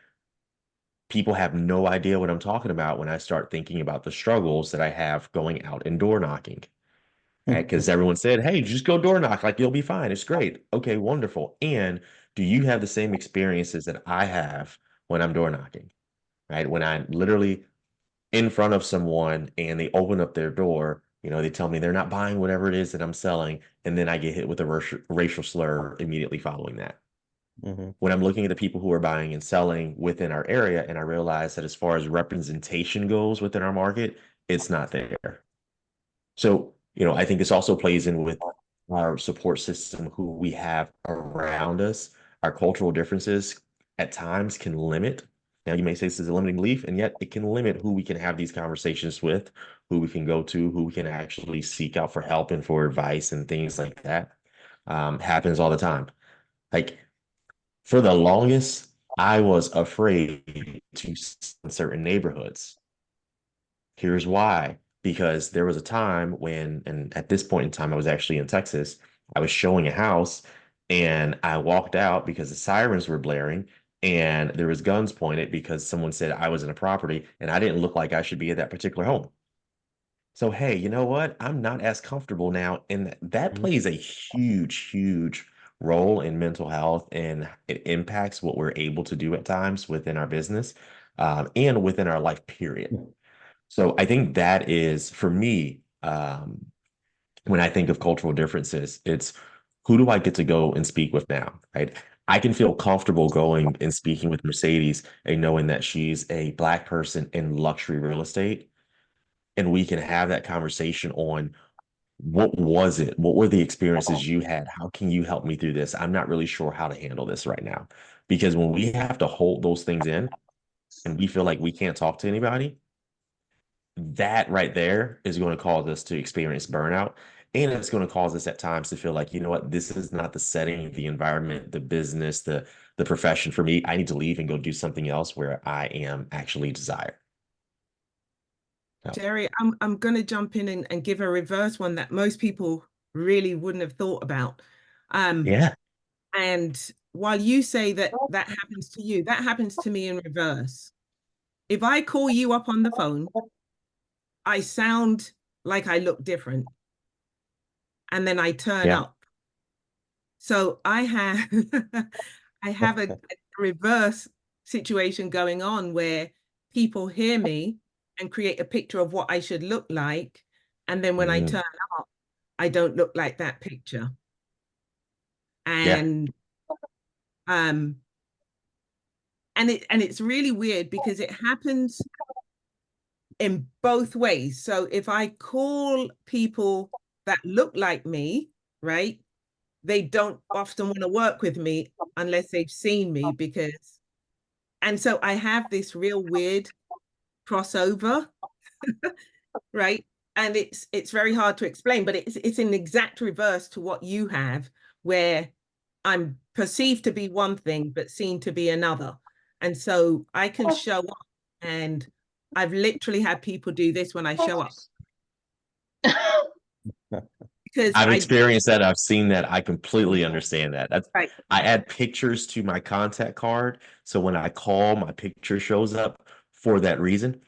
People have no idea what I'm talking about when I start thinking about the struggles that I have going out and door knocking. Right? Because everyone said, hey, just go door knock, like you'll be fine. It's great. Okay, wonderful. And do you have the same experiences that I have when I'm door knocking? Right? When I literally in front of someone and they open up their door, they tell me they're not buying whatever it is that I'm selling, and then I get hit with a racial slur immediately following that. When I'm looking at the people who are buying and selling within our area, and I realize that as far as representation goes within our market, it's not there. So, I think this also plays in with our support system, who we have around us. Our cultural differences at times can limit. Now, you may say this is a limiting belief, and yet it can limit who we can have these conversations with, who we can go to, who we can actually seek out for help and for advice and things like that. Happens all the time. Like for the longest, I was afraid to certain neighborhoods. Here's why. Because there was a time when, and at this point in time, I was actually in Texas. I was showing a house and I walked out because the sirens were blaring and there was guns pointed because someone said I was in a property and I didn't look like I should be at that particular home. So, hey, you know what? I'm not as comfortable now. And that plays a huge, huge role in mental health, and it impacts what we're able to do at times within our business and within our life, period. So I think that is for me, when I think of cultural differences, it's who do I get to go and speak with now, right? I can feel comfortable going and speaking with Mercedes and knowing that she's a Black person in luxury real estate. And we can have that conversation on what was it? What were the experiences you had? How can you help me through this? I'm not really sure how to handle this right now. Because when we have to hold those things in and we feel like we can't talk to anybody, that right there is going to cause us to experience burnout. And it's going to cause us at times to feel like, you know what, this is not the setting, the environment, the business, the profession for me. I need to leave and go do something else where I am actually desired. So, Jerry, I'm going to jump in and give a reverse one that most people really wouldn't have thought about. yeah. And while you say that that happens to you, that happens to me in reverse. If I call you up on the phone, I sound like I look different, and then I turn Yeah. up. So I have I have a reverse situation going on where people hear me and create a picture of what I should look like. And then when I turn up, I don't look like that picture. Yeah. And and it's really weird because it happens in both ways. So if I call people that look like me, right, they don't often want to work with me unless they've seen me, because, and so I have this real weird crossover, right? And it's very hard to explain, but it's an exact reverse to what you have, where I'm perceived to be one thing but seen to be another. And so I can show up, and I've literally had people do this when I show up. Because I've experienced that. I've seen that. I completely understand that. Right. I add pictures to my contact card. So when I call, my picture shows up for that reason.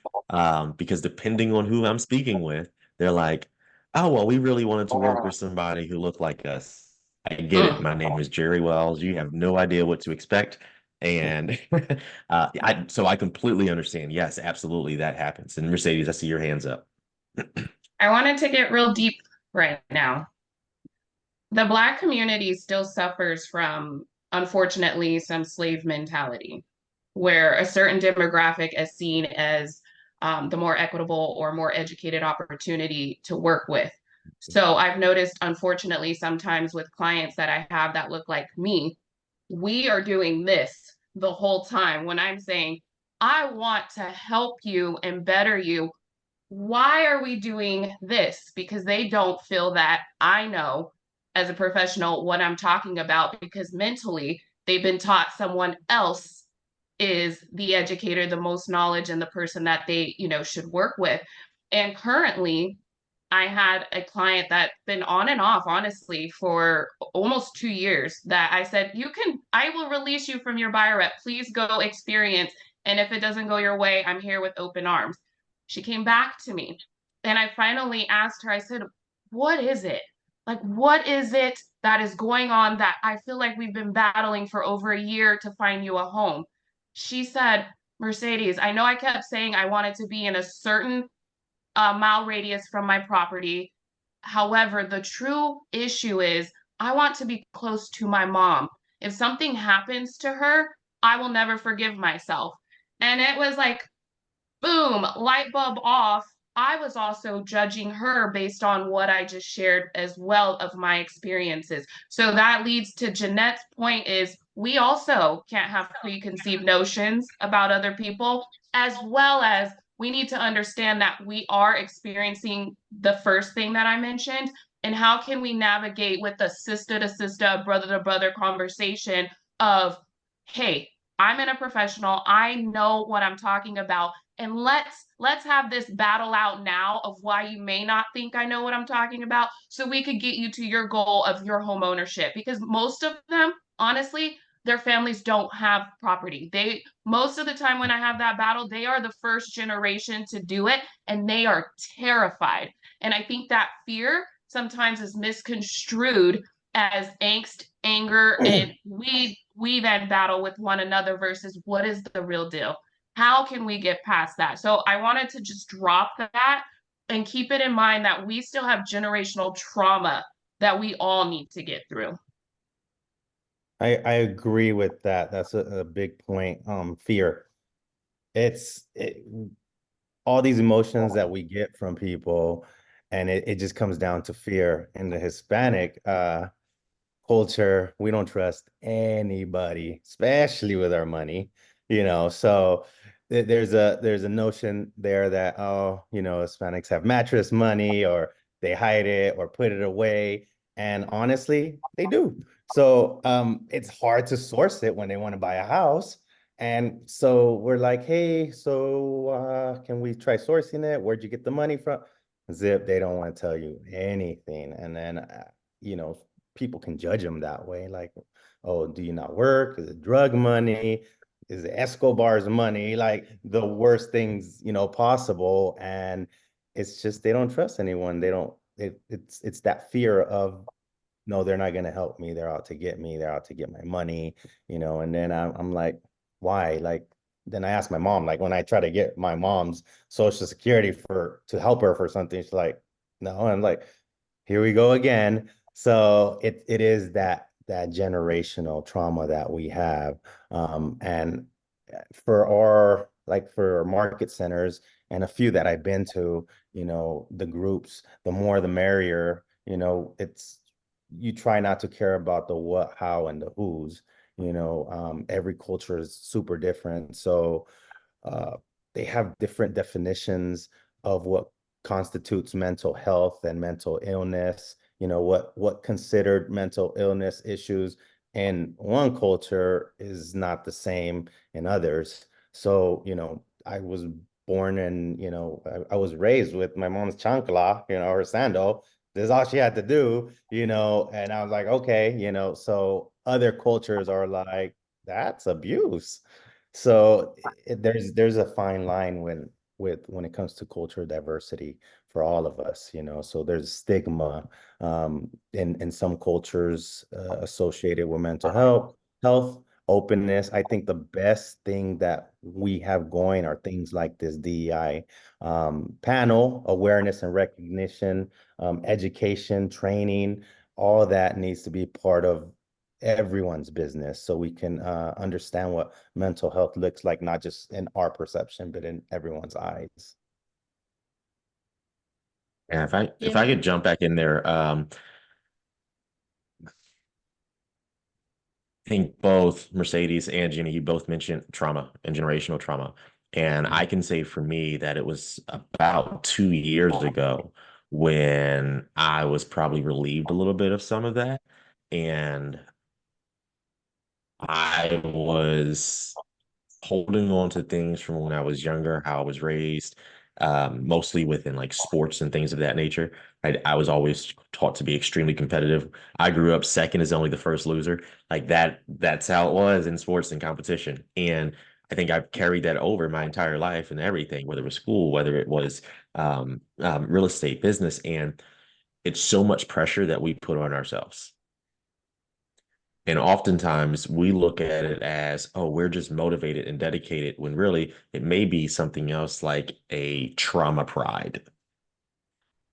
Because depending on who I'm speaking with, they're like, oh, well, we really wanted to work with somebody who looked like us. I get it. My name is Jerry Wells. You have no idea what to expect. And so I completely understand. Yes, absolutely. That happens. And Mercedes, I see your hands up. I wanted to get real deep right now. The Black community still suffers from, unfortunately, some slave mentality, where a certain demographic is seen as the more equitable or more educated opportunity to work with. So I've noticed, unfortunately, sometimes with clients that I have that look like me, we are doing this the whole time when I'm saying, I want to help you and better you. Why are we doing this? Because they don't feel that I know as a professional what I'm talking about, because mentally they've been taught someone else is the educator, the most knowledge, and the person that they, should work with. And currently, I had a client that's been on and off, honestly, for almost 2 years, that I said, I will release you from your buyer rep. Please go experience. And if it doesn't go your way, I'm here with open arms. She came back to me, and I finally asked her, I said, what is it? Like, what is it that is going on that I feel like we've been battling for over a year to find you a home? She said, Mercedes, I know I kept saying I wanted to be in a certain mile radius from my property. However, the true issue is I want to be close to my mom. If something happens to her, I will never forgive myself. And it was like, boom, light bulb off. I was also judging her based on what I just shared as well of my experiences. So that leads to Jeanette's point, is we also can't have preconceived notions about other people, as well as we need to understand that we are experiencing the first thing that I mentioned. And how can we navigate with a sister to sister, brother to brother conversation of, hey, I'm in a professional, I know what I'm talking about, and let's have this battle out now of why you may not think I know what I'm talking about, so we could get you to your goal of your home ownership. Because most of them, honestly, their families don't have property. Most of the time when I have that battle, they are the first generation to do it, and they are terrified. And I think that fear sometimes is misconstrued as angst, anger, and we then battle with one another versus what is the real deal. How can we get past that? So I wanted to just drop that and keep it in mind that we still have generational trauma that we all need to get through. I agree with that. That's a big point. Fear. All these emotions that we get from people, and it just comes down to fear. In the Hispanic culture, we don't trust anybody, especially with our money, so there's a notion there that, oh, Hispanics have mattress money, or they hide it or put it away, and honestly they do. So it's hard to source it when they want to buy a house. And so we're like, hey, so can we try sourcing it? Where'd you get the money from? Zip, they don't want to tell you anything. And then people can judge them that way. Like, oh, do you not work? Is it drug money? Is it Escobar's money? Like the worst things, possible. And it's just, they don't trust anyone. They don't, it's that fear of, no, they're not going to help me. They're out to get me. They're out to get my money, and then I'm like, why? Like, then I asked my mom, like when I try to get my mom's social security to help her for something, she's like, no. I'm like, here we go again. So it is that generational trauma that we have. And for our for market centers and a few that I've been to, the groups, the more the merrier. It's you try not to care about the what, how, and the who's. Every culture is super different, so uh, they have different definitions of what constitutes mental health and mental illness. What considered mental illness issues in one culture is not the same in others. So, I was born and, I was raised with my mom's chancla, her sandal. This is all she had to do, and I was like, okay, so other cultures are like, that's abuse. So there's a fine line when it comes to cultural diversity for all of us, so there's stigma in some cultures associated with mental health, openness. I think the best thing that we have going are things like this DEI panel, awareness and recognition, education, training. All of that needs to be part of everyone's business so we can understand what mental health looks like, not just in our perception, but in everyone's eyes. And if I could jump back in there, I think both Mercedes and Jenny, you both mentioned trauma and generational trauma. And I can say for me that it was about 2 years ago when I was probably relieved a little bit of some of that. And I was holding on to things from when I was younger, how I was raised, mostly within like sports and things of that nature. I was always taught to be extremely competitive. I grew up second is only the first loser. Like that's how it was in sports and competition. And I think I've carried that over my entire life and everything, whether it was school, whether it was real estate, business. And it's so much pressure that we put on ourselves. And oftentimes we look at it as, oh, we're just motivated and dedicated, when really it may be something else like a trauma pride.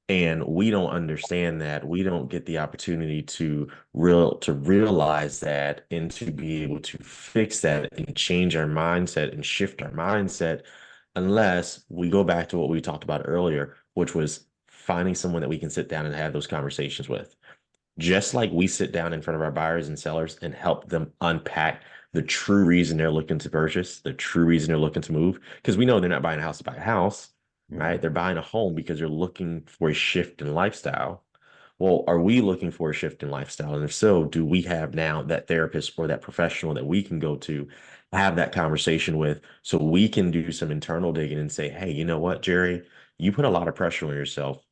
And we don't understand that. We don't get the opportunity to realize that and to be able to fix that and change our mindset and shift our mindset unless we go back to what we talked about earlier, which was finding someone that we can sit down and have those conversations with. Just like we sit down in front of our buyers and sellers and help them unpack the true reason they're looking to purchase, the true reason they're looking to move, because we know they're not buying a house to buy a house, right? They're buying a home because they're looking for a shift in lifestyle. Well, are we looking for a shift in lifestyle? And if so, do we have now that therapist or that professional that we can go to have that conversation with so we can do some internal digging and say, hey, you know what, Jerry, you put a lot of pressure on yourself.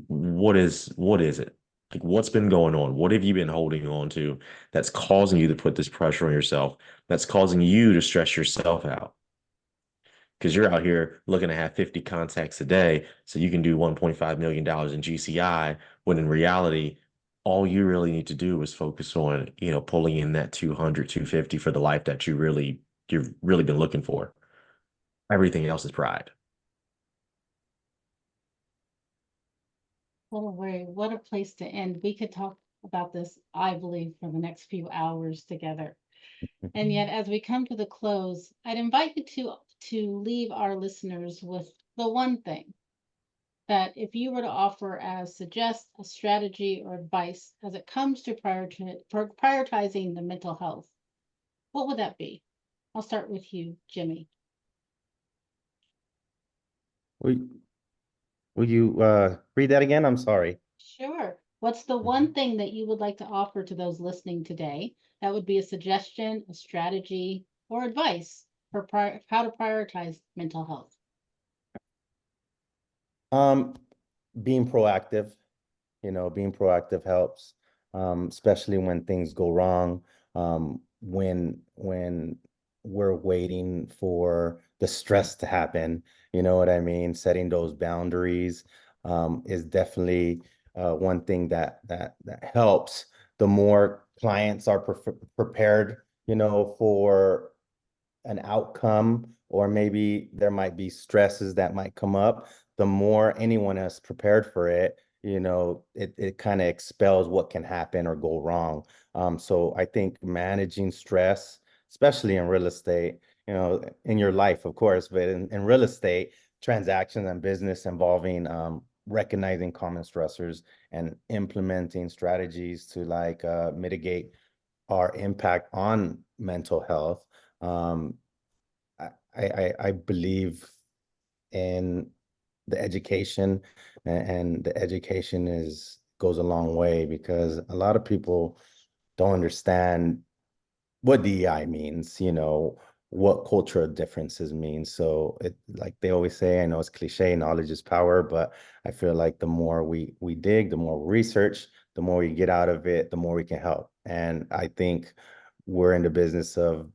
What is it? Like, what's been going on? What have you been holding on to that's causing you to put this pressure on yourself? That's causing you to stress yourself out because you're out here looking to have 50 contacts a day so you can do $1.5 million in GCI, when in reality, all you really need to do is focus on, pulling in that 200, 250 for the life that you've really been looking for. Everything else is pride. What a place to end. We could talk about this, I believe, for the next few hours together. And yet, as we come to the close, I'd invite you to leave our listeners with the one thing that if you were to offer as suggest a strategy or advice as it comes to prioritizing the mental health, what would that be? I'll start with you, Jimmy. Will you read that again? I'm sorry. Sure. What's the one thing that you would like to offer to those listening today? That would be a suggestion, a strategy, or advice for how to prioritize mental health. Being proactive, being proactive helps, especially when things go wrong, when we're waiting for the stress to happen, you know what I mean? Setting those boundaries is definitely one thing that helps. The more clients are prepared, for an outcome, or maybe there might be stresses that might come up, the more anyone is prepared for it, it kind of expels what can happen or go wrong. So I think managing stress, especially in real estate, you know, in your life, of course, but in real estate, transactions and business involving recognizing common stressors and implementing strategies to like mitigate our impact on mental health. I believe in the education, and the education goes a long way, because a lot of people don't understand what DEI means, you know, what cultural differences mean. So it, like they always say, I know it's cliche, knowledge is power, but I feel like the more we dig, the more we research, the more we get out of it, the more we can help. And I think we're in the business of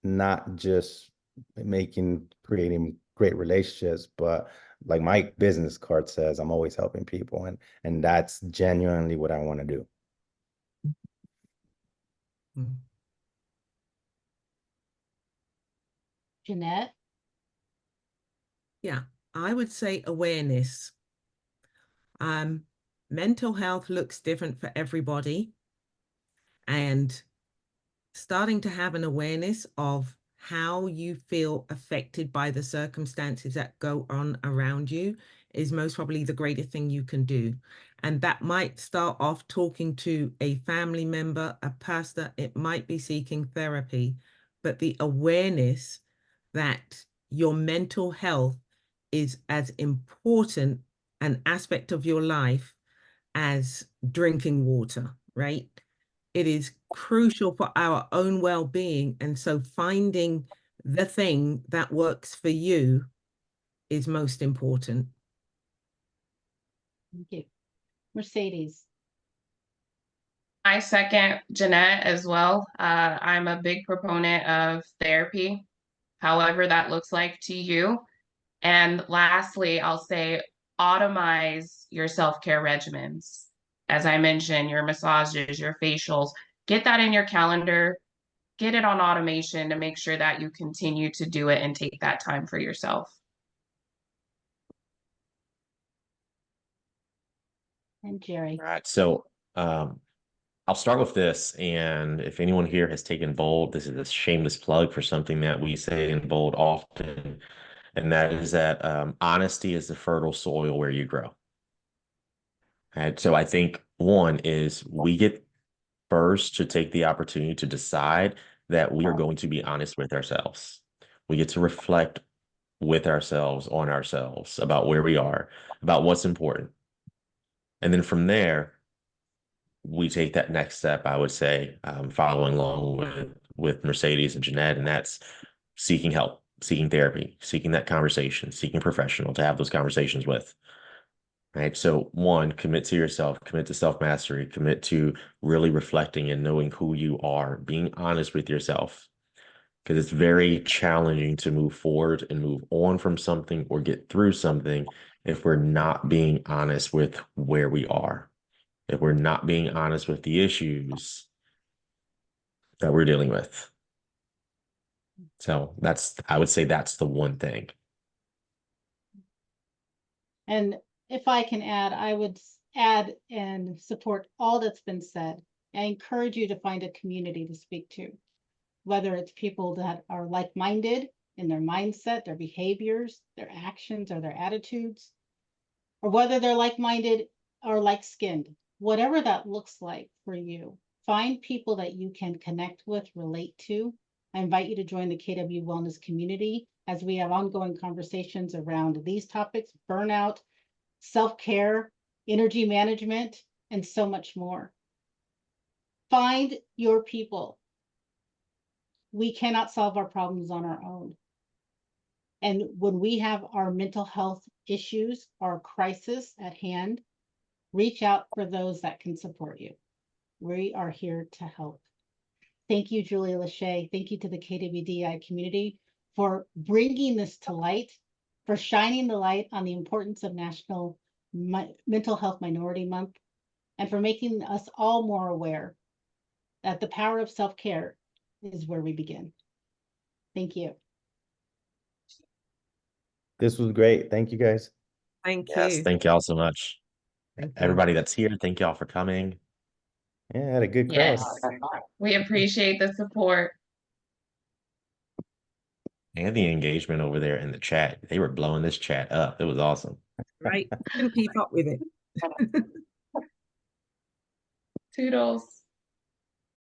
not just creating great relationships, but like my business card says, I'm always helping people, and that's genuinely what I want to do. Mm. Jeanette? Yeah, I would say awareness. Mental health looks different for everybody, and starting to have an awareness of how you feel affected by the circumstances that go on around you is most probably the greatest thing you can do. And that might start off talking to a family member, a pastor, it might be seeking therapy, but the awareness that your mental health is as important an aspect of your life as drinking water, right? It is crucial for our own well-being. And so finding the thing that works for you is most important. Thank you. Mercedes? I second Jeanette as well. I'm a big proponent of therapy, however that looks like to you. And lastly, I'll say automize your self-care regimens. As I mentioned, your massages, your facials, get that in your calendar, get it on automation to make sure that you continue to do it and take that time for yourself. And Jerry? All right. So I'll start with this. And if anyone here has taken Bold, this is a shameless plug for something that we say in Bold often. And that is that honesty is the fertile soil where you grow. And so I think one is we get first to take the opportunity to decide that we are going to be honest with ourselves. We get to reflect with ourselves on ourselves about where we are, about what's important. And then from there, we take that next step, I would say, following along with Mercedes and Jeanette, and that's seeking help, seeking therapy, seeking that conversation, seeking a professional to have those conversations with. Right. So one, commit to yourself, commit to self-mastery, commit to really reflecting and knowing who you are, being honest with yourself. Because it's very challenging to move forward and move on from something or get through something if we're not being honest with where we are, if we're not being honest with the issues that we're dealing with. So I would say that's the one thing. And if I can add, I would add and support all that's been said. I encourage you to find a community to speak to, whether it's people that are like-minded in their mindset, their behaviors, their actions, or their attitudes, or whether they're like-minded or like-skinned, whatever that looks like for you. Find people that you can connect with, relate to. I invite you to join the KW Wellness community as we have ongoing conversations around these topics: burnout, self-care, energy management, and so much more. Find your people. We cannot solve our problems on our own. And when we have our mental health issues or crisis at hand, reach out for those that can support you. We are here to help. Thank you, Julia Lachey. Thank you to the KW DEI community for bringing this to light, for shining the light on the importance of National Mental Health Minority Month, and for making us all more aware that the power of self-care is where we begin. Thank you. This was great. Thank you, guys. Thank Yes, you. thank y'all so much. Thank you. Everybody that's here, thank y'all for coming. Yeah, I had a good crowd. Yes, we appreciate the support. And the engagement over there in the chat. They were blowing this chat up. It was awesome. Right? Couldn't keep up with it. Toodles.